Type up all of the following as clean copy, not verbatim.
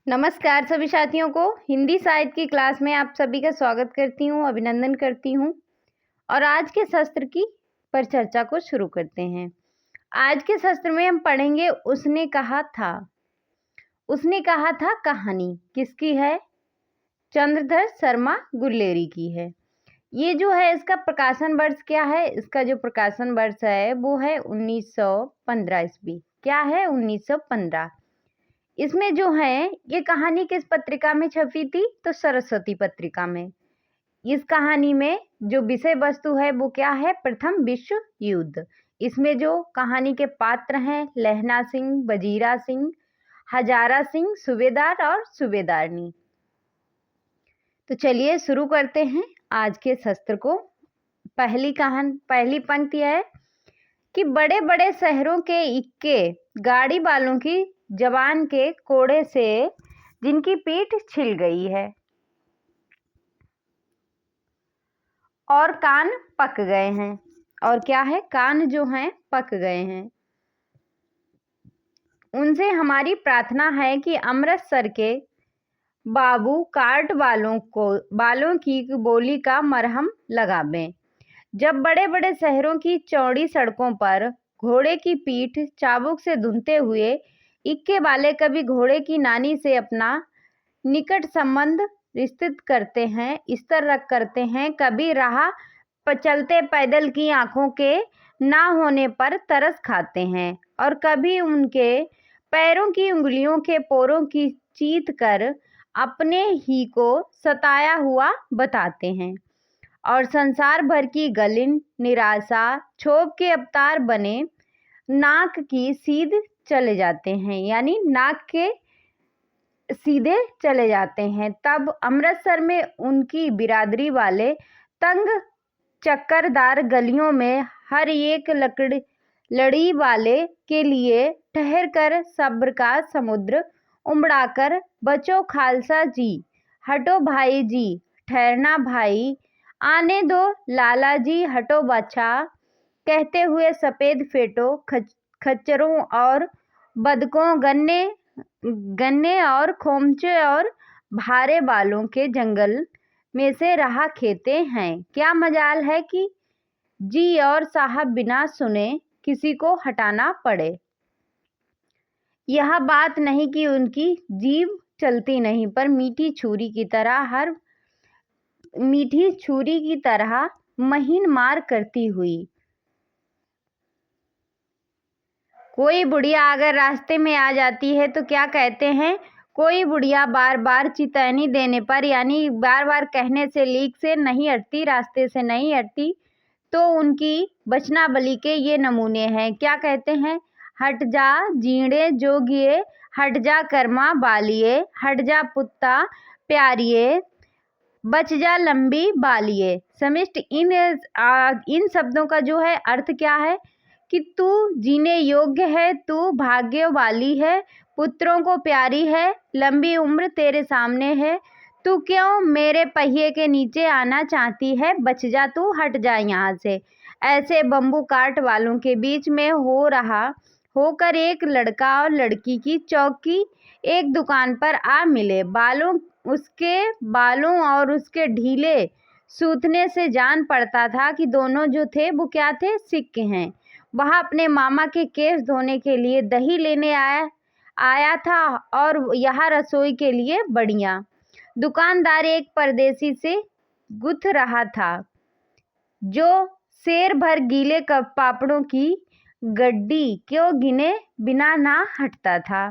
नमस्कार सभी साथियों को। हिंदी साहित्य की क्लास में आप सभी का स्वागत करती हूँ, अभिनंदन करती हूँ। और आज के शस्त्र की पर चर्चा को शुरू करते हैं। आज के शस्त्र में हम पढ़ेंगे उसने कहा था। उसने कहा था कहानी किसकी है? चंद्रधर शर्मा गुल्लेरी की है। ये जो है इसका प्रकाशन वर्ष क्या है? इसका जो प्रकाशन वर्ष है वो है 1915 ईस्वी। क्या है? 1915। इसमें जो है ये कहानी किस पत्रिका में छपी थी? तो सरस्वती पत्रिका में। इस कहानी में जो विषय वस्तु है वो क्या है? प्रथम विश्व युद्ध। इसमें जो कहानी के पात्र हैं लहना सिंह, वजीरा सिंह, हजारा सिंह, सूबेदार और सूबेदारनी। तो चलिए शुरू करते हैं आज के शस्त्र को। पहली पंक्ति है कि बड़े बड़े शहरों के इक्के गाड़ी वालों की जवान के कोड़े से जिनकी पीठ छिल गई है और कान पक गए हैं। और क्या है? कान जो हैं पक गए हैं। उनसे हमारी प्रार्थना है कि अमृतसर के बाबू कार्ट वालों की बोली का मरहम लगावें। जब बड़े बड़े शहरों की चौड़ी सड़कों पर घोड़े की पीठ चाबुक से धुनते हुए इक्के वाले कभी घोड़े की नानी से अपना निकट संबंध रिश्तित करते हैं, स्तर रख करते हैं, कभी राह चलते पैदल की आंखों के ना होने पर तरस खाते हैं और कभी उनके पैरों की उंगलियों के पोरों की चीत कर अपने ही को सताया हुआ बताते हैं और संसार भर की गलिन निराशा क्षोभ के अवतार बने नाक की सीध चले जाते हैं, यानी नाक के सीधे चले जाते हैं। तब अमृतसर में उनकी बिरादरी वाले तंग चक्करदार गलियों में हर एक लड़ी वाले के लिए ठहर कर सब्र का समुद्र उमड़ाकर बचो खालसा जी, हटो भाई जी, ठहरना भाई, आने दो लाला जी, हटो बच्चा, कहते हुए सफ़ेद फेटो खच्चरों और बदकों, गन्ने और खोमचे और भारे बालों के जंगल में से राह खेते हैं। क्या मजाल है कि जी और साहब बिना सुने किसी को हटाना पड़े। यह बात नहीं कि उनकी जीभ चलती नहीं, पर मीठी छुरी की तरह महीन मार करती हुई। कोई बुढ़िया अगर रास्ते में आ जाती है तो क्या कहते हैं? कोई बुढ़िया बार बार चेतावनी देने पर, यानी बार बार कहने से, लीक से नहीं हटती, रास्ते से नहीं हटती, तो उनकी बचनाबली के ये नमूने हैं। क्या कहते हैं? हट जा जीणे जोगिए, हट जा कर्मा बालिए, हट जा पुत्ता प्यारिए, बच जा लंबी बालिए। समिष्ट इन शब्दों का जो है अर्थ क्या है कि तू जीने योग्य है, तू भाग्य वाली है, पुत्रों को प्यारी है, लंबी उम्र तेरे सामने है, तू क्यों मेरे पहिए के नीचे आना चाहती है? बच जा, तू हट जा यहाँ से। ऐसे बम्बू काट वालों के बीच में होकर एक लड़का और लड़की की चौकी एक दुकान पर आ मिले। उसके बालों और उसके ढीले सूथने से जान पड़ता था कि दोनों जो थे वो क्या थे? सिख हैं। वह अपने मामा के केस धोने के लिए दही लेने आया था और यहाँ रसोई के लिए बढ़िया। दुकानदार एक परदेसी से गुथ रहा था जो शेर भर गीले पापड़ों की गड्डी क्यों गिने बिना ना हटता था।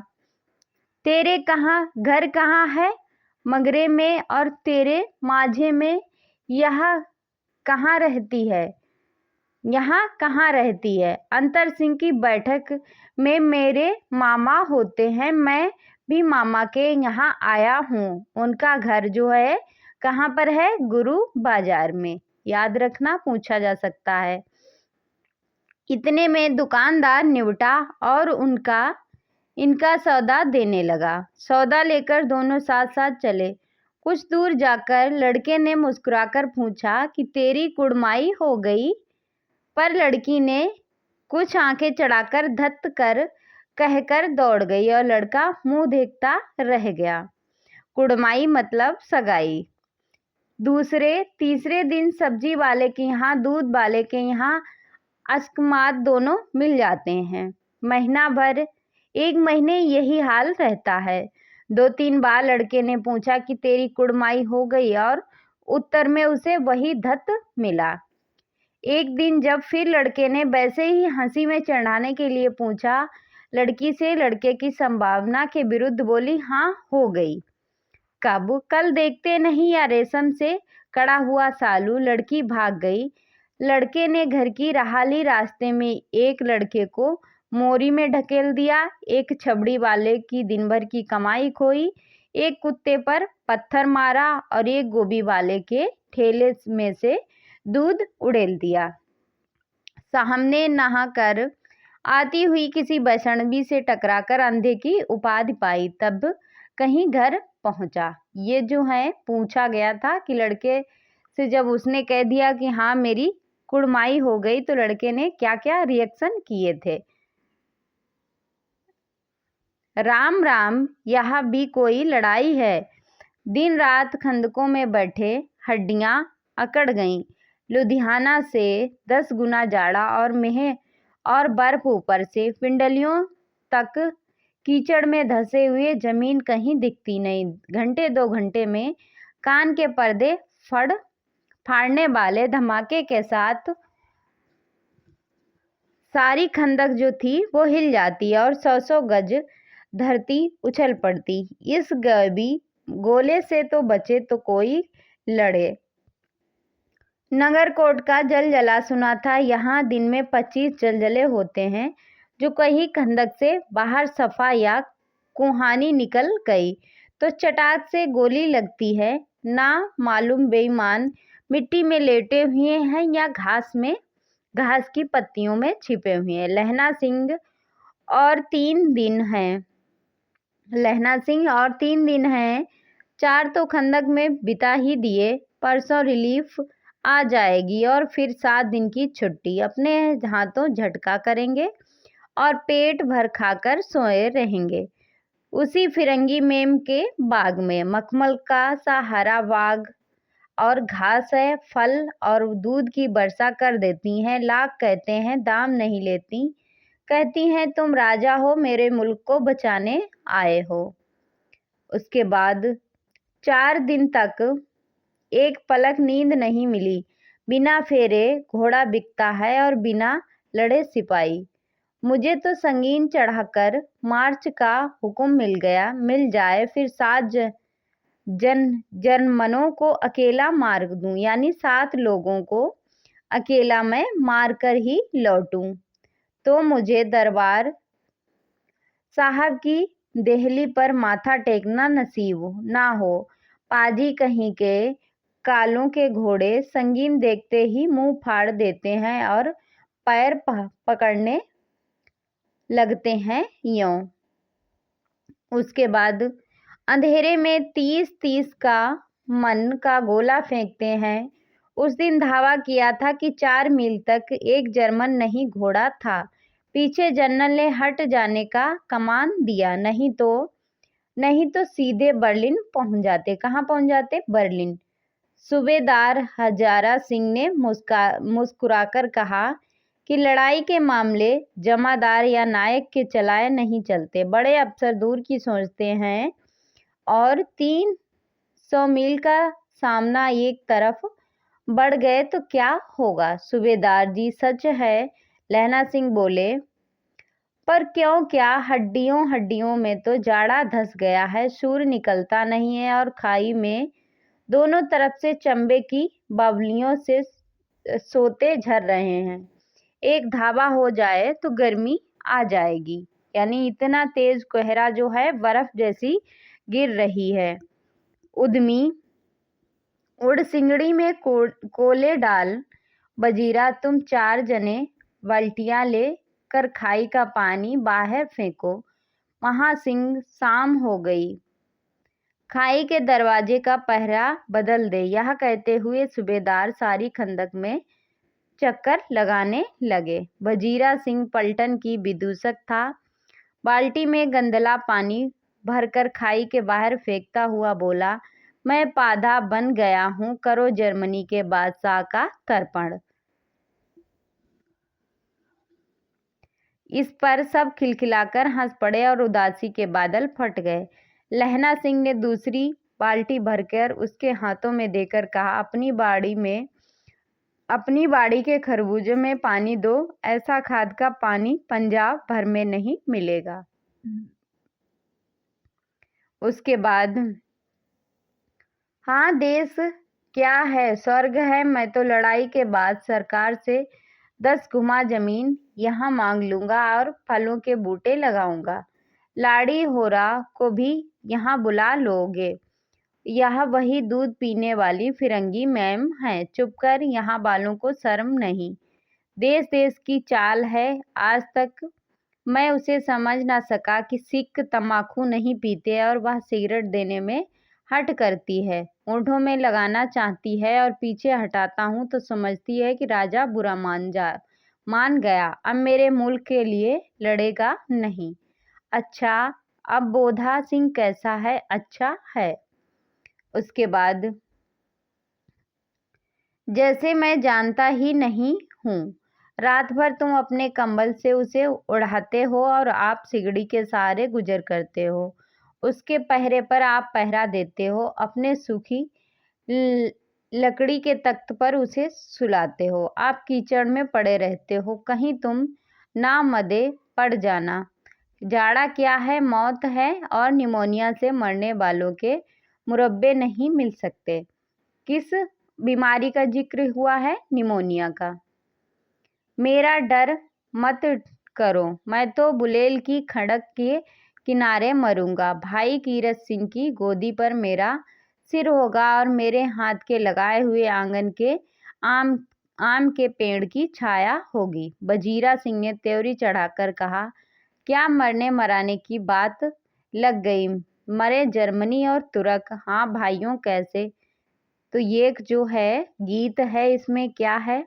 तेरे घर कहाँ है? मगरे में। और तेरे माझे में यहाँ कहाँ रहती है? यहाँ कहाँ रहती है? अंतर सिंह की बैठक में मेरे मामा होते हैं, मैं भी मामा के यहाँ आया हूँ। उनका घर जो है कहाँ पर है? गुरु बाजार में। याद रखना, पूछा जा सकता है। इतने में दुकानदार निवटा और इनका सौदा देने लगा। सौदा लेकर दोनों साथ साथ चले। कुछ दूर जाकर लड़के ने मुस्कुराकर पूछा कि तेरी कुड़माई हो गई? पर लड़की ने कुछ आंखें चढ़ाकर धत्त कर कहकर दौड़ गई और लड़का मुंह देखता रह गया। कुड़माई मतलब सगाई। तीसरे दिन सब्जी वाले के यहाँ, दूध वाले के यहाँ अकस्मात दोनों मिल जाते हैं। महीना भर, 1 महीने यही हाल रहता है। 2-3 बार लड़के ने पूछा कि तेरी कुड़माई हो गई, और उत्तर में उसे वही धत मिला। एक दिन जब फिर लड़के ने वैसे ही हंसी में चढ़ाने के लिए पूछा लड़की से, लड़के की संभावना के विरुद्ध बोली, हाँ हो गई। कब? कल देखते नहीं या रेशम से कड़ा हुआ सालू। लड़की भाग गई। लड़के ने घर की रहाली रास्ते में एक लड़के को मोरी में ढकेल दिया, एक छबड़ी वाले की दिन भर की कमाई खोई, एक कुत्ते पर पत्थर मारा और एक गोभी वाले के ठेले में से दूध उड़ेल दिया। सामने नहाकर आती हुई किसी वैष्णवी से टकराकर अंधे की उपाधि पाई, तब कहीं घर पहुंचा। ये जो है पूछा गया था कि लड़के से जब उसने कह दिया कि हाँ मेरी कुड़माई हो गई, तो लड़के ने क्या क्या रिएक्शन किए थे। राम राम, यहाँ भी कोई लड़ाई है। दिन रात खंदकों में बैठे, हड्डियां अकड़ गईं। लुधियाना से 10 गुना जाड़ा और मेह और बर्फ, ऊपर से पिंडलियों तक कीचड़ में धंसे हुए, जमीन कहीं दिखती नहीं। घंटे 2 घंटे में कान के पर्दे फाड़ने वाले धमाके के साथ सारी खंदक जो थी वो हिल जाती और 100-100 गज धरती उछल पड़ती। इस गोले से तो बचे तो कोई लड़े। नगरकोट का जलजला सुना था। यहाँ दिन में 25 जलजले होते हैं। जो कहीं खंदक से बाहर सफा या कुहानी निकल गई तो चटाक से गोली लगती है। ना मालूम बेईमान मिट्टी में लेटे हुए हैं या घास की पत्तियों में छिपे हुए हैं। लहना सिंह और 3 दिन हैं। 4 तो खंदक में बिता ही दिए। परसों रिलीफ आ जाएगी और फिर 7 दिन की छुट्टी। अपने हाथों झटका करेंगे और पेट भर खाकर सोए रहेंगे। उसी फिरंगी मेम के बाग में मखमल का सा हरा बाग और घास है। फल और दूध की वर्षा कर देती हैं। लाख कहते हैं, दाम नहीं लेती। कहती हैं तुम राजा हो, मेरे मुल्क को बचाने आए हो। उसके बाद 4 दिन तक एक पलक नींद नहीं मिली। बिना फेरे घोड़ा बिकता है और बिना लड़े सिपाही। मुझे तो संगीन चढ़ाकर मार्च का हुक्म मिल जाए, फिर 7 जर्मनों को अकेला मार दूं, यानी 7 लोगों को अकेला मैं मार कर ही लौटूं, तो मुझे दरबार साहब की देहली पर माथा टेकना नसीब ना हो। पाजी कहीं के कालों के घोड़े संगीन देखते ही मुंह फाड़ देते हैं और पैर पकड़ने लगते हैं यों। उसके बाद अंधेरे में 30-30 का मन का गोला फेंकते हैं। उस दिन धावा किया था कि 4 मील तक एक जर्मन नहीं घोड़ा था। पीछे जनरल ने हट जाने का कमान दिया, नहीं तो सीधे बर्लिन पहुंच जाते। कहाँ पहुंच जाते? बर्लिन। सूबेदार हजारा सिंह ने मुस्कुराकर कहा कि लड़ाई के मामले जमादार या नायक के चलाए नहीं चलते। बड़े अफसर दूर की सोचते हैं और 300 मील का सामना एक तरफ बढ़ गए तो क्या होगा? सूबेदार जी, सच है, लहना सिंह बोले, पर क्यों क्या? हड्डियों में तो जाड़ा धस गया है, सूर्य निकलता नहीं है और खाई में दोनों तरफ से चंबे की बावलियों से सोते झर रहे हैं। एक धावा हो जाए तो गर्मी आ जाएगी। यानी इतना तेज कोहरा जो है बर्फ जैसी गिर रही है। उद्यमी उड़ सिंगड़ी में कोले डाल। बजीरा, तुम 4 जने बाल्टियां ले कर खाई का पानी बाहर फेंको। महासिंह, शाम हो गई, खाई के दरवाजे का पहरा बदल दे। यह कहते हुए सूबेदार सारी खंदक में चक्कर लगाने लगे। वजीरा सिंह पलटन की विदूषक था। बाल्टी में गंदला पानी भरकर खाई के बाहर फेंकता हुआ बोला, मैं पाधा बन गया हूँ, करो जर्मनी के बादशाह का तर्पण। इस पर सब खिलखिलाकर हंस पड़े और उदासी के बादल फट गए। लहना सिंह ने दूसरी बाल्टी भरकर उसके हाथों में देकर कहा, अपनी बाड़ी के खरबूजे में पानी दो, ऐसा खाद का पानी पंजाब भर में नहीं मिलेगा। उसके बाद, हाँ, देश क्या है, स्वर्ग है। मैं तो लड़ाई के बाद सरकार से 10 गुना जमीन यहाँ मांग लूंगा और फलों के बूटे लगाऊंगा। लाड़ी होरा को भी यहाँ बुला लोगे। यह वही दूध पीने वाली फिरंगी मैम है। चुप कर, यहाँ वालों को शर्म नहीं। देश देश की चाल है। आज तक मैं उसे समझ ना सका कि सिख तम्बाकू नहीं पीते और वह सिगरेट देने में हट करती है, ओंठों में लगाना चाहती है और पीछे हटाता हूँ तो समझती है कि राजा बुरा मान गया, अब मेरे मुल्क के लिए लड़ेगा नहीं। अच्छा, अब बोधा सिंह कैसा है? अच्छा है। उसके बाद, जैसे मैं जानता ही नहीं हूँ। रात भर तुम अपने कंबल से उसे उड़ाते हो और आप सिगड़ी के सहारे गुजर करते हो। उसके पहरे पर आप पहरा देते हो, अपने सूखी लकड़ी के तख्त पर उसे सुलाते हो। आप कीचड़ में पड़े रहते हो, कहीं तुम ना मदे पड़ जाना। जाड़ा क्या है, मौत है, और निमोनिया से मरने वालों के मुरब्बे नहीं मिल सकते। किस बीमारी का जिक्र हुआ है? निमोनिया का। मेरा डर मत करो, मैं तो बुलेल की खड़क के किनारे मरूंगा। भाई कीरत सिंह की गोदी पर मेरा सिर होगा और मेरे हाथ के लगाए हुए आंगन के आम के पेड़ की छाया होगी। वजीरा सिंह ने त्योरी चढ़ाकर कहा, क्या मरने मराने की बात लग गई? मरे जर्मनी और तुर्क। हाँ भाइयों, कैसे? तो ये जो है गीत है, इसमें क्या है?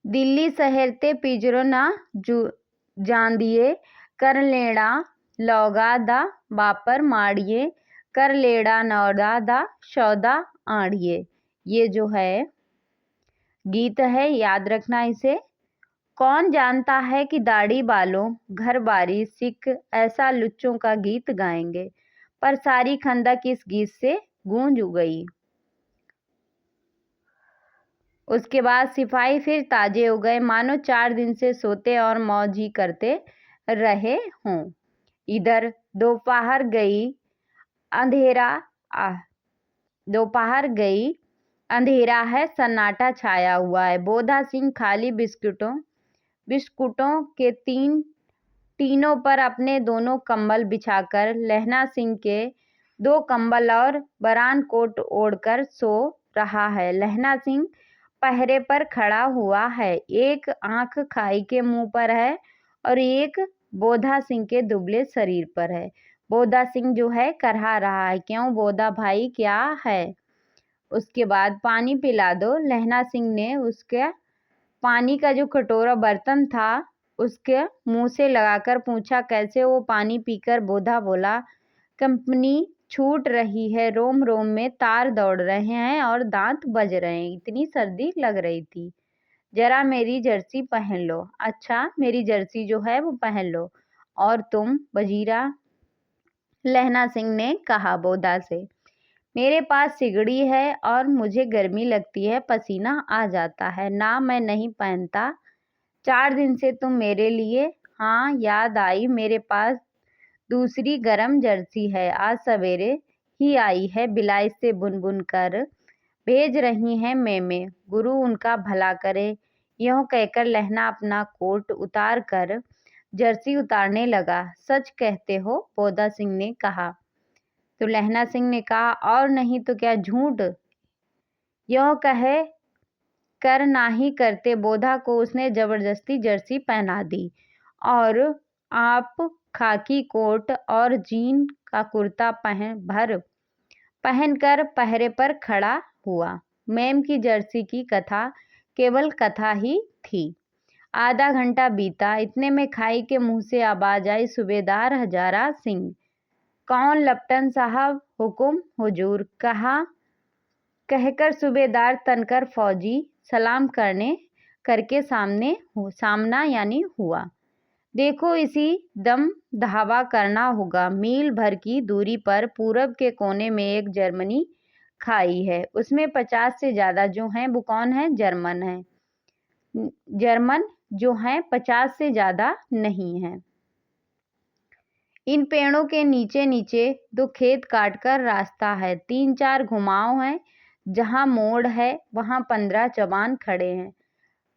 दिल्ली शहर ते पिंजरों ना जांदिए, कर लेड़ा लौगा दा बापर माड़िए, कर लेड़ा नौड़ा दा सौदा आड़िए। ये जो है गीत है, याद रखना इसे। कौन जानता है कि दाढ़ी वालों घर बारी सिख ऐसा लुच्चों का गीत गाएंगे। पर सारी खंदक इस गीत से गूंज गई। उसके बाद सिपाही फिर ताजे हो गए, मानो 4 दिन से सोते और मौज ही करते रहे हों। इधर दोपहर गई, अंधेरा है, सन्नाटा छाया हुआ है। बोधा सिंह खाली बिस्कुटों के टीनों पर अपने दोनों कंबल बिछाकर, लहना सिंह के 2 कंबल और बरान कोट ओढ़कर सो रहा है। लहना सिंह पहरे पर खड़ा हुआ है, एक आंख खाई के मुंह पर है और एक बोधा सिंह के दुबले शरीर पर है। बोधा सिंह जो है करहा रहा है, क्यों बोधा भाई, क्या है? उसके बाद, पानी पिला दो। लहना सिंह ने उसके पानी का जो कटोरा बर्तन था उसके मुंह से लगाकर पूछा, कैसे? वो पानी पीकर बोधा बोला, कंपनी छूट रही है, रोम रोम में तार दौड़ रहे हैं और दांत बज रहे हैं, इतनी सर्दी लग रही थी। जरा मेरी जर्सी पहन लो। अच्छा, मेरी जर्सी जो है वो पहन लो। और तुम? वजीरा लहना सिंह ने कहा बोधा से, मेरे पास सिगड़ी है और मुझे गर्मी लगती है, पसीना आ जाता है ना, मैं नहीं पहनता। 4 दिन से तुम मेरे लिए। हाँ, याद आई, मेरे पास दूसरी गरम जर्सी है, आज सवेरे ही आई है, बिलाई से बुन कर भेज रही हैं मेमे, गुरु उनका भला करे। यूं कहकर लहना अपना कोट उतार कर जर्सी उतारने लगा। सच कहते हो? बोधा सिंह ने कहा। तो लहना सिंह ने कहा, और नहीं तो क्या, झूठ। यूं कहे कर ना ही करते बोधा को उसने जबरदस्ती जर्सी पहना दी और आप खाकी कोट और जीन का कुर्ता पहनकर पहरे पर खड़ा हुआ। मैम की जर्सी की कथा केवल कथा ही थी। आधा घंटा बीता, इतने में खाई के मुंह से आवाज आई, सूबेदार हजारा सिंह। कौन? लपटन साहब। हुकुम हुजूर। कहा कहकर सूबेदार तनकर फौजी सलाम करके सामना यानी हुआ। देखो, इसी दम धावा करना होगा। मील भर की दूरी पर पूरब के कोने में एक जर्मनी खाई है। उसमें 50 से ज्यादा जो हैं वो कौन है? जर्मन है। जर्मन जो हैं 50 से ज्यादा नहीं है। इन पेड़ों के नीचे नीचे 2 खेत काटकर रास्ता है। 3-4 घुमाव हैं। जहाँ मोड़ है वहाँ 15 जवान खड़े हैं।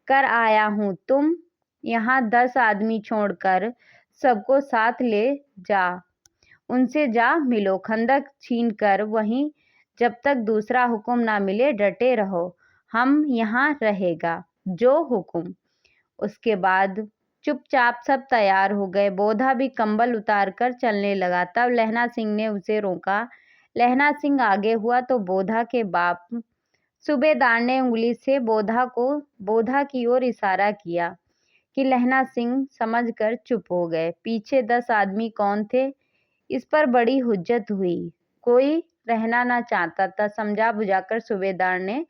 कर आया हूँ। तुम यहाँ 10 आदमी छोड़कर सबको साथ ले जा। उनसे जा मिलो। खंदक छीन कर वहीं जब तक दूसरा हुक्म ना मिले डटे रहो। हम यहाँ रहेगा जो हुक्म। उसके बाद चुपचाप सब तैयार हो गए। बोधा भी कंबल उतार कर चलने लगा। तब लहना सिंह ने उसे रोका। लहना सिंह आगे हुआ तो बोधा के बाप सूबेदार ने उंगली से बोधा की ओर इशारा किया कि लहना सिंह समझकर चुप हो गए। पीछे 10 आदमी कौन थे, इस पर बड़ी हुज्जत हुई। कोई रहना न चाहता था। समझा बुझाकर सूबेदार ने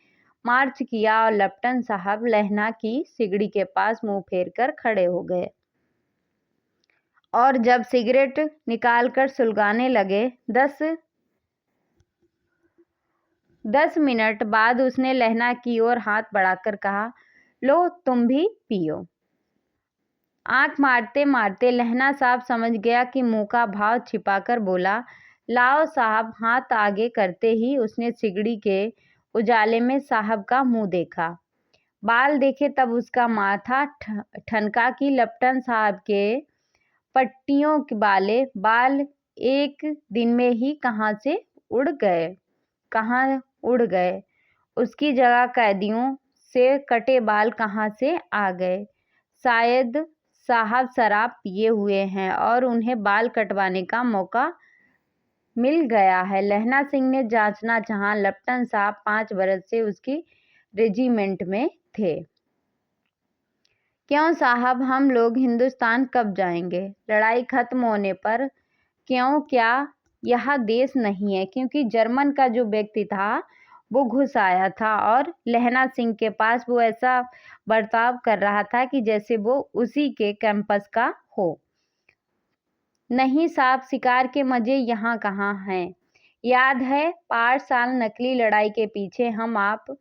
मार्च किया और लपटन साहब लहना की सिगड़ी के पास मुंह फेर कर खड़े हो गए और जब सिगरेट निकालकर सुलगाने लगे 10 मिनट बाद उसने लहना की ओर हाथ बढ़ाकर कहा, लो तुम भी पियो। आंख मारते मारते लहना साहब समझ गया कि मुंह का भाव छिपाकर बोला, लाओ साहब। हाथ आगे करते ही उसने सिगड़ी के उजाले में साहब का मुंह देखा, बाल देखे, तब उसका माथा ठनका कि लपटन साहब के पट्टियों वाले बाल एक दिन में ही कहाँ उड़ गए। उसकी जगह कैदियों से कटे बाल कहाँ से आ गए। शायद साहब शराब पिए हुए हैं और उन्हें बाल कटवाने का मौका मिल गया है। लहना सिंह ने जांचना चाहा। लपटन साहब 5 बरस से उसकी रेजिमेंट में थे। क्यों साहब, हम लोग हिंदुस्तान कब जाएंगे? लड़ाई खत्म होने पर। क्यों? क्या यह देश नहीं है? क्योंकि जर्मन का जो व्यक्ति था वो घुस आया था और लहना सिंह के पास वो ऐसा बर्ताव कर रहा था कि जैसे वो उसी के कैंपस का हो। नहीं साहब, शिकार के मजे यहाँ कहाँ हैं। याद है 5 साल नकली लड़ाई के पीछे हम आप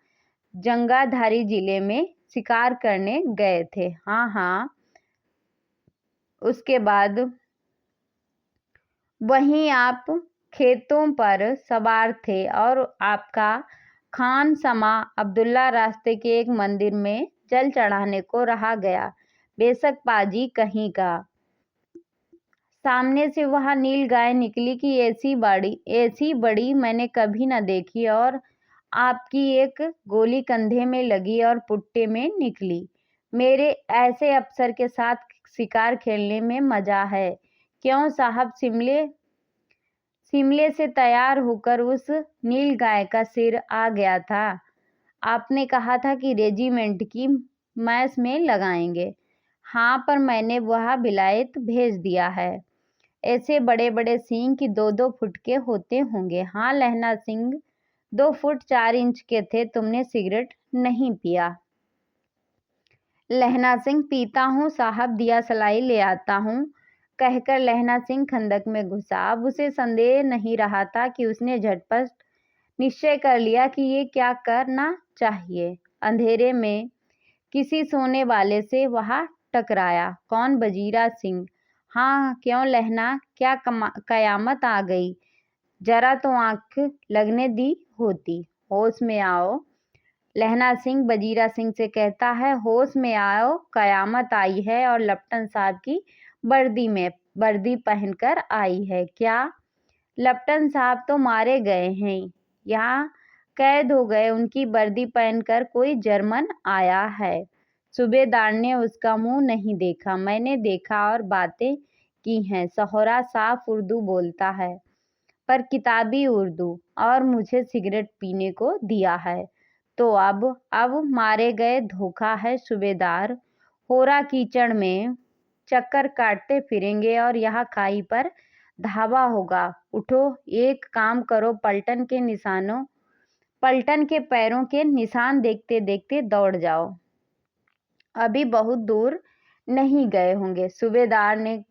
जंगाधारी जिले में शिकार करने गए थे। हाँ, उसके बाद वहीं आप खेतों पर सवार थे और आपका खान समा अब्दुल्ला रास्ते के एक मंदिर में जल चढ़ाने को रहा गया। बेशक पाजी कहीं का। सामने से वह नील गाय निकली कि ऐसी बड़ी मैंने कभी न देखी और आपकी एक गोली कंधे में लगी और पुट्टे में निकली। मेरे ऐसे अफसर के साथ शिकार खेलने में मजा है। क्यों साहब, शिमले से तैयार होकर उस नील गाय का सिर आ गया था। आपने कहा था कि रेजिमेंट की मैस में लगाएंगे। हाँ, पर मैंने वह विलायत भेज दिया है। ऐसे बड़े बड़े सींग की 2-2 फुट के होते होंगे। हाँ लहना सिंह, 2 फुट 4 इंच के थे। तुमने सिगरेट नहीं पिया? लहना सिंह, पीता हूँ साहब, दिया सलाई ले आता हूँ, कहकर लहना सिंह खंदक में घुसा। अब उसे संदेह नहीं रहा था कि उसने झटपट निश्चय कर लिया कि ये क्या करना चाहिए। अंधेरे में किसी सोने वाले से वह टकराया। कौन? बजीरा सिंह। हाँ। क्यों लहना, क्या कयामत आ गई? जरा तो आंख लगने दी होती। होश में आओ। लहना सिंह बजीरा सिंह से कहता है, होश में आओ, कयामत आई है और लपटन साहब की वर्दी पहनकर आई है। क्या? लपटन साहब तो मारे गए हैं, यहाँ कैद हो गए। उनकी वर्दी पहनकर कोई जर्मन आया है। सूबेदार ने उसका मुंह नहीं देखा। मैंने देखा और बातें की हैं। सोहरा साफ उर्दू बोलता है, पर किताबी उर्दू, और मुझे सिगरेट पीने को दिया है। तो अब मारे गए। धोखा है सूबेदार, होरा कीचड़ में चक्कर काटते फिरेंगे और यहाँ खाई पर धावा होगा। उठो, एक काम करो, पलटन के पैरों के निशान देखते देखते दौड़ जाओ। अभी बहुत दूर नहीं गए होंगे। सूबेदार ने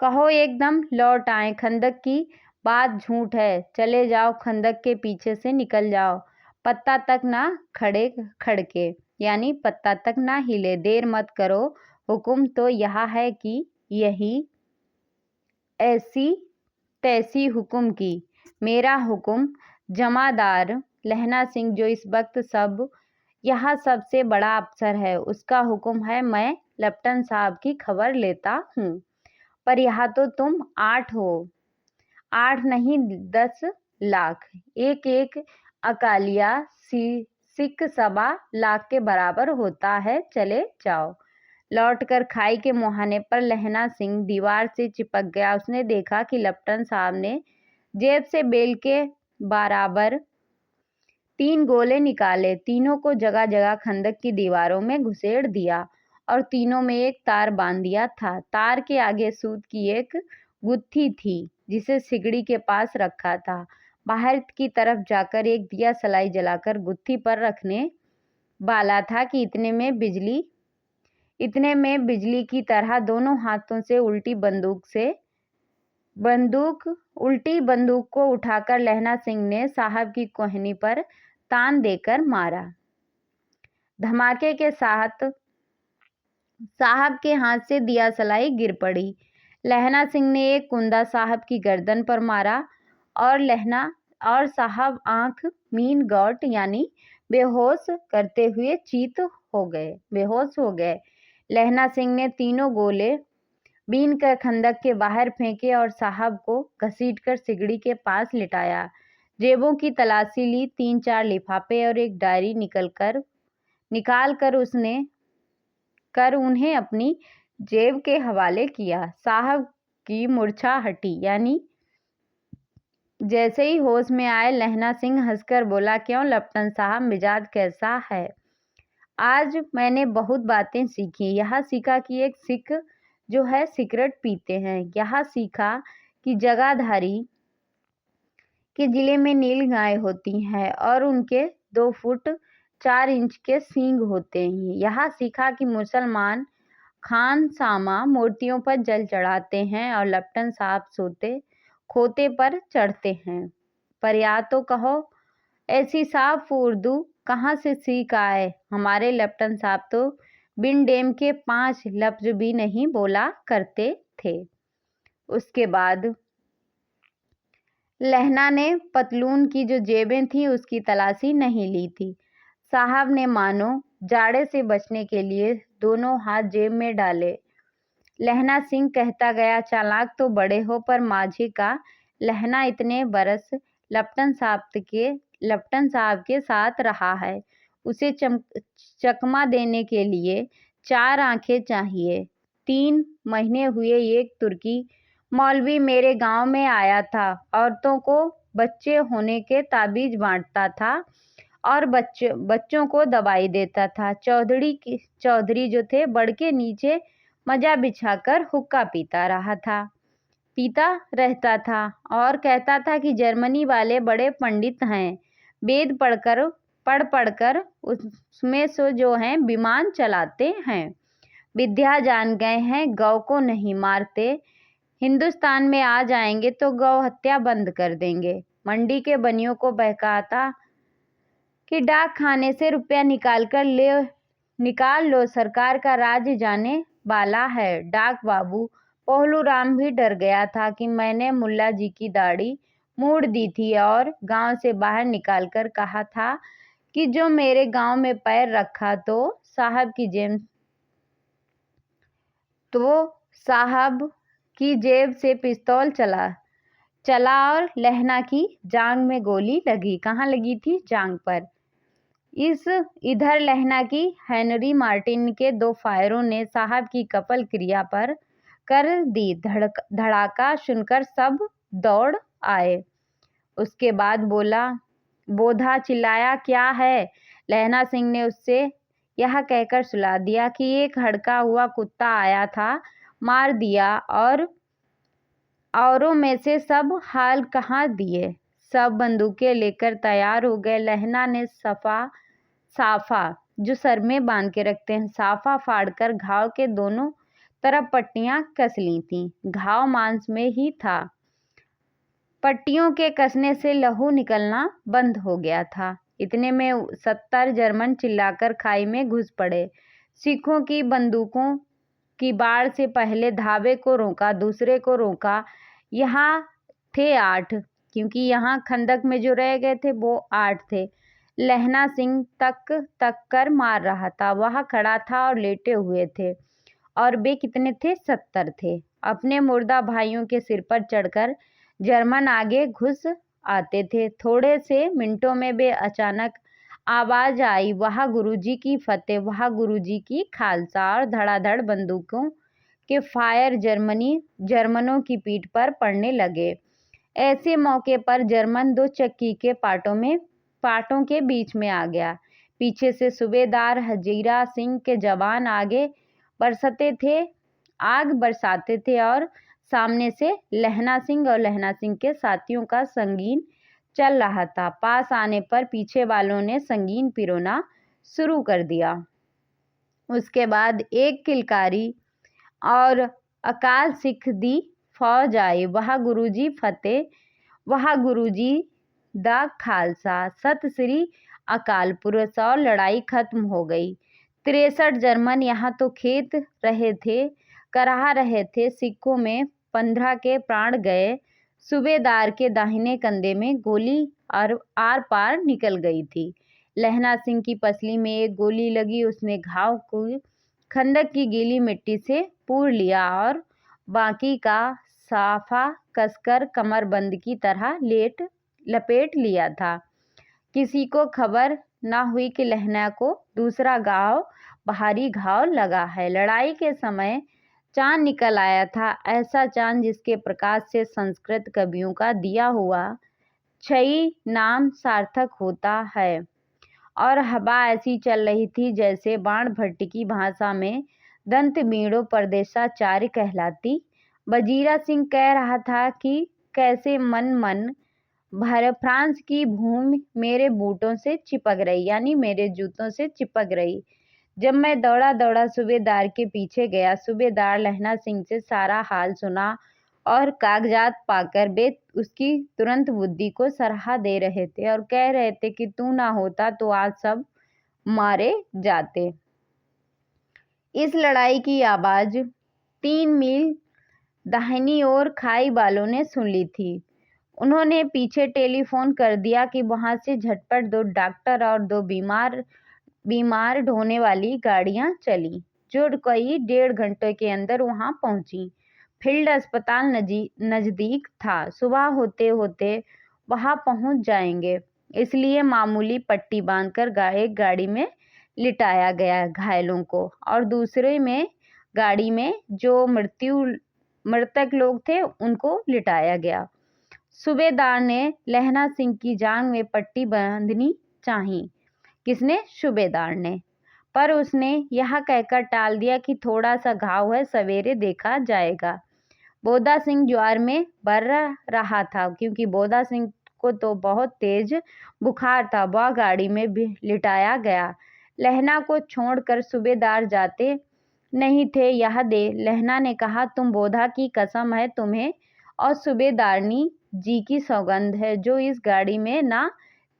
कहो एकदम लौट आए। खंदक की बात झूठ है। चले जाओ, खंदक के पीछे से निकल जाओ। पत्ता तक ना खड़के, यानी पत्ता तक ना हिले। देर मत करो। हुक्म तो यह है कि यही ऐसी तैसी हुक्म की। मेरा हुक्म जमादार लहना सिंह, जो इस वक्त यहाँ सबसे बड़ा अफसर है, उसका हुक्म है। मैं लेफ्टिनेंट साहब की खबर लेता हूँ। पर यहाँ तो तुम 8 हो। 8 नहीं 10 लाख। एक एक अकालिया सिख 1.25 लाख के बराबर होता है। चले जाओ। लौटकर खाई के मुहाने पर लहना सिंह दीवार से चिपक गया। उसने देखा कि लेफ्टिनेंट साहब ने जेब से बेल के बराबर 3 गोले निकाले। तीनों को जगह जगह खंदक की दीवारों में घुसेड़ दिया और तीनों में एक तार बांध दिया था। तार के आगे सूत की एक गुत्थी थी जिसे सिगड़ी के पास रखा था। बाहर की तरफ जाकर एक दिया सलाई जलाकर गुत्थी पर रखने वाला था कि इतने में बिजली की तरह दोनों हाथों से उल्टी बंदूक को उठाकर लहना सिंह ने साहब की कोहनी पर तान देकर मारा। धमाके के साथ साहब के हाथ से दिया सलाई गिर पड़ी। लहना सिंह ने एक कुंदा साहब की गर्दन पर मारा और साहब आंख मीन गौट यानी बेहोश करते हुए बेहोश हो गए। लहना सिंह ने तीनों गोले बीन कर खंदक के बाहर फेंके और साहब को घसीटकर सिगड़ी के पास लिटाया। जेबों की तलाशी ली। 3-4 लिफाफे और एक डायरी निकाल कर उन्हें अपनी जेब के हवाले किया। साहब की मूर्छा हटी, यानी जैसे ही होश में आए लहना सिंह हंसकर बोला, क्यों लेफ्टिनेंट साहब, मिजाज कैसा है? आज मैंने बहुत बातें सीखी। यहाँ सीखा कि एक सिख जो है सिगरेट पीते हैं। यहाँ सीखा कि जगाधारी के जिले में नील गाय होती हैं और उनके 2 फुट 4 इंच के सींग होते हैं। यहाँ सीखा कि मुसलमान खानसामा मूर्तियों पर जल चढ़ाते हैं और लेफ्टिनेंट साहब खोते पर चढ़ते हैं। पर या तो कहो, ऐसी साफ उर्दू कहाँ से सीख आए? हमारे लेफ्टिनेंट साहब तो बिन डेम के 5 लफ्ज भी नहीं बोला करते थे। उसके बाद लहना ने पतलून की जो जेबें थीं उसकी तलाशी नहीं ली थी। साहब ने मानो जाड़े से बचने के लिए दोनों हाथ जेब में डाले। लहना सिंह कहता गया, चालाक तो बड़े हो, पर माझी का लहना इतने बरस लेफ्टिनेंट साहब के साथ रहा है। उसे चकमा देने के लिए 4 आंखें चाहिए। 3 महीने हुए एक तुर्की मौलवी मेरे गांव में आया था। औरतों को बच्चे होने के ताबीज बांटता था और बच्चों को दवाई देता था। चौधरी जो थे बड़ के नीचे मजा बिछाकर हुक्का पीता रहता था और कहता था कि जर्मनी वाले बड़े पंडित हैं, वेद पढ़कर उसमें से जो हैं विमान चलाते हैं, विद्या जान गए हैं, गौ को नहीं मारते। हिंदुस्तान में आ जाएंगे तो गौ हत्या बंद कर देंगे। मंडी के बनियों को बहकाता कि डाक खाने से रुपया निकाल लो, सरकार का राज जाने वाला है। डाक बाबू पहलू राम भी डर गया था कि मैंने मुल्ला जी की दाढ़ी मोड़ दी थी और गांव से बाहर निकालकर कहा था कि जो मेरे गांव में पैर रखा तो साहब की जेब से पिस्तौल चला और लहना की जांग में गोली लगी। कहाँ लगी थी? जांग पर। इधर लहना की हेनरी मार्टिन के 2 फायरों ने साहब की कपल क्रिया पर कर दी। धड़ाका सुनकर सब दौड़ आए। उसके बाद बोधा चिल्लाया, क्या है? लहना सिंह ने उससे यह कहकर सुला दिया कि एक हड़का हुआ कुत्ता आया था, मार दिया, और औरों में से सब हाल कहाँ दिए। सब बंदूकें लेकर तैयार हो गए। लहना ने साफा जो सर में बांध के रखते हैं, साफा फाड़कर घाव के दोनों तरफ पट्टियां कस ली थीं। घाव मांस में ही था। पट्टियों के कसने से लहू निकलना बंद हो गया था। इतने में 70 जर्मन चिल्लाकर खाई में घुस पड़े। सिखों की बंदूकों की बाढ़ से पहले धावे को रोका, दूसरे को रोका। यहाँ थे 8, क्योंकि यहाँ खंदक में जो रह गए थे वो 8 थे। लहना सिंह तक कर मार रहा था। वह खड़ा था और लेटे हुए थे, और वे कितने थे? 70 थे। अपने मुर्दा भाइयों के सिर पर चढ़कर जर्मन आगे घुस आते थे। थोड़े से मिनटों में वे अचानक आवाज आई, वह गुरुजी की फतेह, वह गुरुजी की खालसा, और धड़ाधड़ बंदूकों के फायर जर्मनों की पीठ पर पड़ने लगे। ऐसे मौके पर जर्मन 2 चक्की के पाटों के बीच में आ गया। पीछे से सूबेदार हजीरा सिंह के जवान आग बरसाते थे, और सामने से लहना सिंह और लहना सिंह के साथियों का संगीन चल रहा था। पास आने पर पीछे वालों ने संगीन पिरोना शुरू कर दिया। उसके बाद एक किलकारी और अकाल सिख दी फौज आई। वह गुरुजी फतेह, वह गुरुजी दा खालसा, सत श्री अकाल पुरुष, और लड़ाई खत्म हो गई। 63 जर्मन यहाँ तो कराह रहे थे। सिखों में 15 के प्राण गए। सूबेदार के दाहिने कंधे में गोली आर पार निकल गई थी। लहना सिंह की पसली में एक गोली लगी। उसने घाव को खंदक की गीली मिट्टी से पूर लिया और बाकी का साफा कसकर कमरबंद की तरह लपेट लिया था। किसी को खबर न हुई कि लहना को दूसरा भारी घाव लगा है। लड़ाई के समय चांद निकल आया था, ऐसा चांद जिसके प्रकाश से संस्कृत कवियों का दिया हुआ छई नाम सार्थक होता है, और हवा ऐसी चल रही थी जैसे बाण भट्ट की भाषा में दंत बीड़ो प्रदेशाचार्य कहलाती। वजीरा सिंह कह रहा था कि कैसे मन भर फ्रांस की भूमि मेरे बूटों से चिपक रही, यानी मेरे जूतों से चिपक रही। जब मैं दौड़ा सूबेदार के पीछे गया, सूबेदार लहना सिंह से सारा हाल सुना और कागजात पाकर वे उसकी तुरंत बुद्धि को सराहा दे रहे थे और कह रहे थे कि तू ना होता तो आज सब मारे जाते। इस लड़ाई की आवाज 3 मील दाहिनी ओर खाई वालों ने सुन ली थी। उन्होंने पीछे टेलीफोन कर दिया कि वहां से झटपट 2 डॉक्टर और 2 बीमार ढोने वाली गाड़ियां चली, जो कई 1.5 घंटे के अंदर वहां पहुंची। फील्ड अस्पताल नजदीक था। सुबह होते होते वहां पहुंच जाएंगे, इसलिए मामूली पट्टी बांधकर एक गाड़ी में लिटाया गया घायलों को, और दूसरे में गाड़ी में जो मृतक लोग थे उनको लिटाया गया। सूबेदार ने लहना सिंह की जांघ में पट्टी बांधनी चाही। किसने? सूबेदार ने। पर उसने यह कहकर टाल दिया कि थोड़ा सा घाव है, सवेरे देखा जाएगा। बोधा सिंह ज्वार में भर रहा था, क्योंकि बोधा सिंह को तो बहुत तेज बुखार था। वह गाड़ी में भी लिटाया गया। लहना को छोड़कर सूबेदार जाते नहीं थे। यह दे, लहना ने कहा, तुम बोधा की कसम है, तुम्हें और सूबेदारनी जी की सौगंध है, जो इस गाड़ी में ना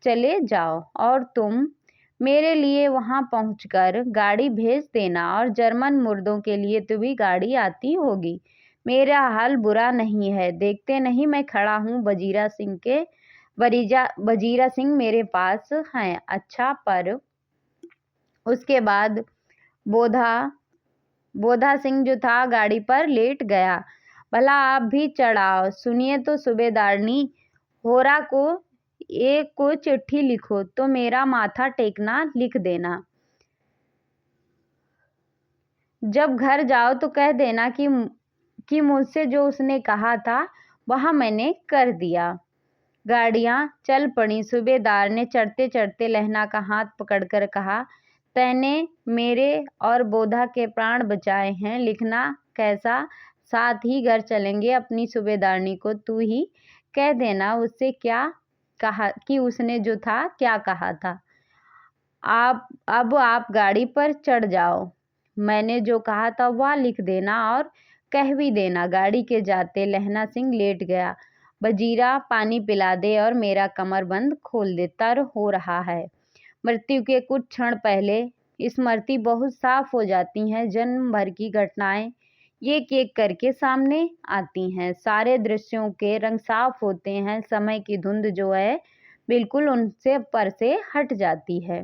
चले जाओ, और तुम मेरे लिए वहां पहुंचकर गाड़ी भेज देना, और जर्मन मुर्दों के लिए तो भी गाड़ी आती होगी। मेरा हाल बुरा नहीं है, देखते नहीं मैं खड़ा हूँ। वजीरा सिंह मेरे पास हैं। अच्छा, पर उसके बाद बोधा सिंह जो था गाड़ी पर लेट गया। भला आप भी चढ़ाओ। सुनिए तो सूबेदारनी, होरा को चिट्ठी लिखो तो मेरा माथा टेकना लिख देना। जब घर जाओ तो कह देना कि मुझसे जो उसने कहा था वह मैंने कर दिया। गाड़ियां चल पड़ी। सूबेदार ने चढ़ते चढ़ते लहना का हाथ पकड़कर कहा, तैने मेरे और बोधा के प्राण बचाए हैं, लिखना कैसा, साथ ही घर चलेंगे। अपनी सूबेदारनी को तू ही कह देना उससे क्या कहा कि उसने जो था क्या कहा था। अब आप गाड़ी पर चढ़ जाओ, मैंने जो कहा था वह लिख देना और कह भी देना। गाड़ी के जाते लहना सिंह लेट गया। बजीरा पानी पिला दे और मेरा कमरबंद खोल दे, तर हो रहा है। मृत्यु के कुछ क्षण पहले स्मृति बहुत साफ हो जाती हैं। जन्म भर की घटनाएं एक एक करके सामने आती हैं। सारे दृश्यों के रंग साफ होते हैं। समय की धुंध जो है बिल्कुल उनसे पर से हट जाती है।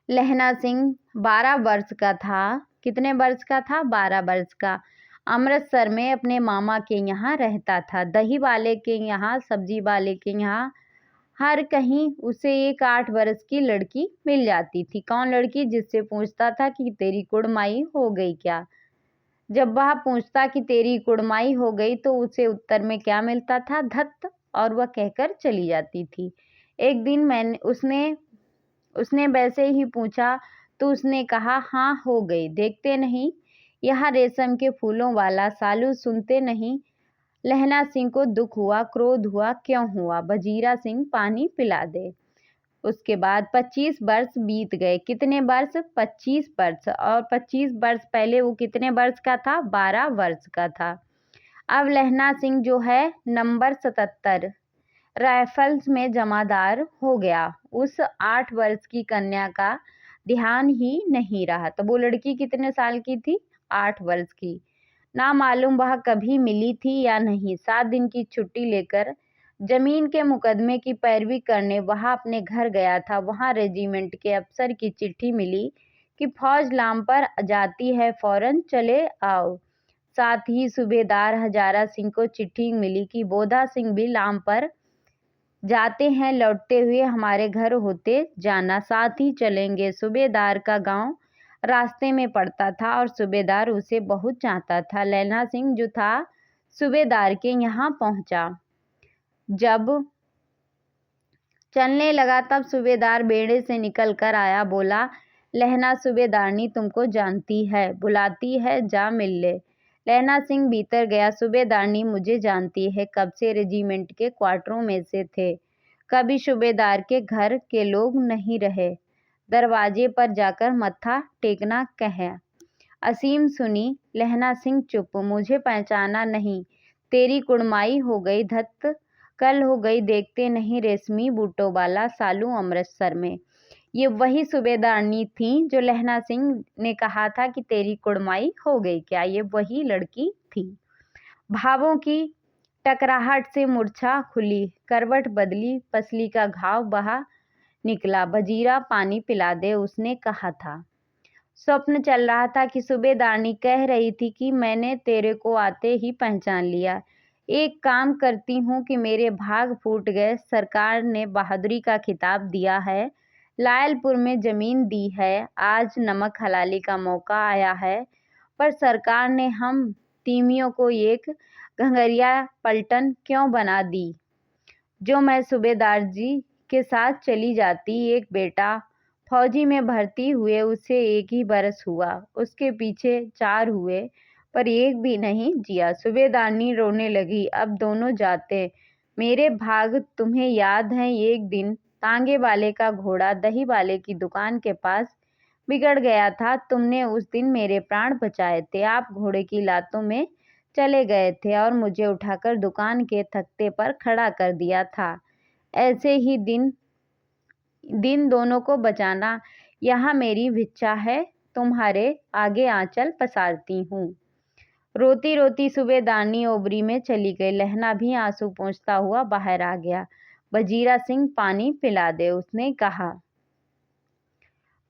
लहना सिंह 12 वर्ष का था। कितने वर्ष का था? 12 वर्ष का। अमृतसर में अपने मामा के यहाँ रहता था। दही वाले के यहाँ, सब्जी वाले के यहाँ, हर कहीं उसे एक 8 वर्ष की लड़की मिल जाती थी। कौन लड़की? जिससे पूछता था कि तेरी कुड़माई हो गई क्या। जब वह पूछता कि तेरी कुड़माई हो गई तो उसे उत्तर में क्या मिलता था? धत, और वह कहकर चली जाती थी। एक दिन उसने वैसे ही पूछा तो उसने कहा, हाँ हो गई। देखते नहीं यहाँ रेशम के फूलों वाला सालू, सुनते नहीं। लहना सिंह को दुख हुआ, क्रोध हुआ। क्यों हुआ? बजीरा सिंह पानी पिला दे। उसके बाद 25 वर्ष बीत गए। कितने वर्ष? 25 वर्ष। और 25 वर्ष पहले वो कितने वर्ष का था? 12 वर्ष का था। अब लहना सिंह जो है नंबर 77 राइफल्स में जमादार हो गया। उस 8 वर्ष की कन्या का ध्यान ही नहीं रहा। तो वो लड़की कितने साल की थी? 8 वर्ष की। ना मालूम वह कभी मिली थी या नहीं। 7 दिन की छुट्टी लेकर जमीन के मुकदमे की पैरवी करने वह अपने घर गया था। वहां रेजिमेंट के अफसर की चिट्ठी मिली कि फौज लाम पर जाती है, फौरन चले आओ। साथ ही सूबेदार हजारा सिंह को चिट्ठी मिली कि बोधा सिंह भी लाम पर जाते हैं, लौटते हुए हमारे घर होते जाना, साथ ही चलेंगे। सूबेदार का गांव रास्ते में पड़ता था और सूबेदार उसे बहुत चाहता था। लहना सिंह जो था सूबेदार के यहाँ पहुंचा। जब चलने लगा तब सूबेदार बेड़े से निकल कर आया। बोला, लहना सूबेदारनी तुमको जानती है, बुलाती है, जा मिल ले। लहना सिंह भीतर गया। सूबेदारनी मुझे जानती है, कब से रेजिमेंट के क्वार्टरों में से थे, कभी सूबेदार के घर के लोग नहीं रहे। दरवाजे पर जाकर मत्था टेकना कहे। असीम सुनी। लहना सिंह चुप। मुझे पहचाना नहीं, तेरी कुड़माई हो गई धत, कल हो गई। देखते नहीं रेशमी बूटों वाला सालू अमृतसर में। ये वही सूबेदारनी थी जो लहना सिंह ने कहा था कि तेरी कुड़माई हो गई क्या। ये वही लड़की थी। भावों की टकराहट से मूर्छा खुली, करवट बदली, पसली का घाव बहा निकला। बजीरा पानी पिला दे, उसने कहा था। स्वप्न चल रहा था कि सूबेदारनी कह रही थी कि मैंने तेरे को आते ही पहचान लिया। एक काम करती हूँ कि मेरे भाग फूट गए। सरकार ने बहादुरी का खिताब दिया है, लायलपुर में जमीन दी है। आज नमक हलाली का मौका आया है, पर सरकार ने हम तीमियों को एक घंघरिया पलटन क्यों बना दी। जो मैं सूबेदार जी के साथ चली जाती। एक बेटा फौजी में भर्ती हुए, उसे एक ही बरस हुआ, उसके पीछे 4 हुए, पर एक भी नहीं जिया। सूबेदारनी रोने लगी। अब दोनों जाते। मेरे भाग तुम्हें याद है, एक दिन तांगे वाले का घोड़ा दही वाले की दुकान के पास बिगड़ गया था। तुमने उस दिन मेरे प्राण बचाए थे। आप घोड़े की लातों में चले गए थे और मुझे उठाकर दुकान के तख्ते पर खड़ा कर दिया था। ऐसे ही दिन दोनों को बचाना, यहाँ मेरी भिक्षा है, तुम्हारे आगे आंचल पसारती हूँ। रोती रोती सूबेदारनी ओबरी में चली गई। लहना भी आंसू पोंछता हुआ बाहर आ गया। बजीरा सिंह पानी पिला दे, उसने कहा।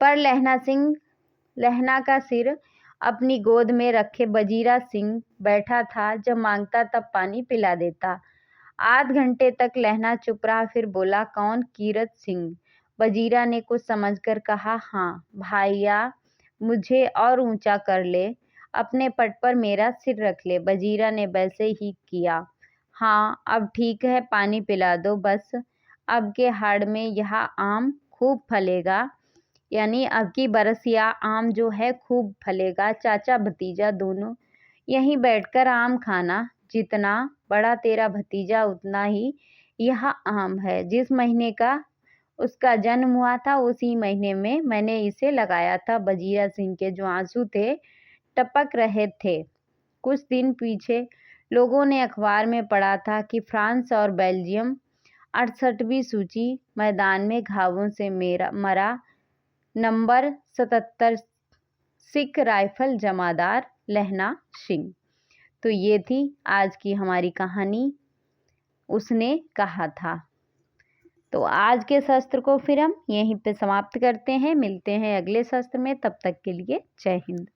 पर लहना का सिर अपनी गोद में रखे बजीरा सिंह बैठा था। जब मांगता तब पानी पिला देता। आध घंटे तक लहना चुप रहा, फिर बोला, कौन? कीरत सिंह। बजीरा ने कुछ समझकर कहा, हाँ भाइया, मुझे और ऊंचा कर ले, अपने पट पर मेरा सिर रख ले। बजीरा ने वैसे ही किया। हाँ अब ठीक है, पानी पिला दो बस, अब के हाड़ में यह आम खूब फलेगा, यानी अब की बरस यह आम जो है खूब फलेगा। चाचा भतीजा दोनों यहीं बैठकर आम खाना, जितना बड़ा तेरा भतीजा उतना ही यह आम है। जिस महीने का उसका जन्म हुआ था उसी महीने में मैंने इसे लगाया था। वजीरा सिंह के जो आंसू थे टपक रहे थे। कुछ दिन पीछे लोगों ने अखबार में पढ़ा था कि फ्रांस और बेल्जियम 68वीं सूची मैदान में घावों से मरा नंबर 77 सिख राइफल जमादार लहना सिंह। तो ये थी आज की हमारी कहानी, उसने कहा था। तो आज के शस्त्र को फिर हम यहीं पे समाप्त करते हैं। मिलते हैं अगले शस्त्र में, तब तक के लिए जय हिंद।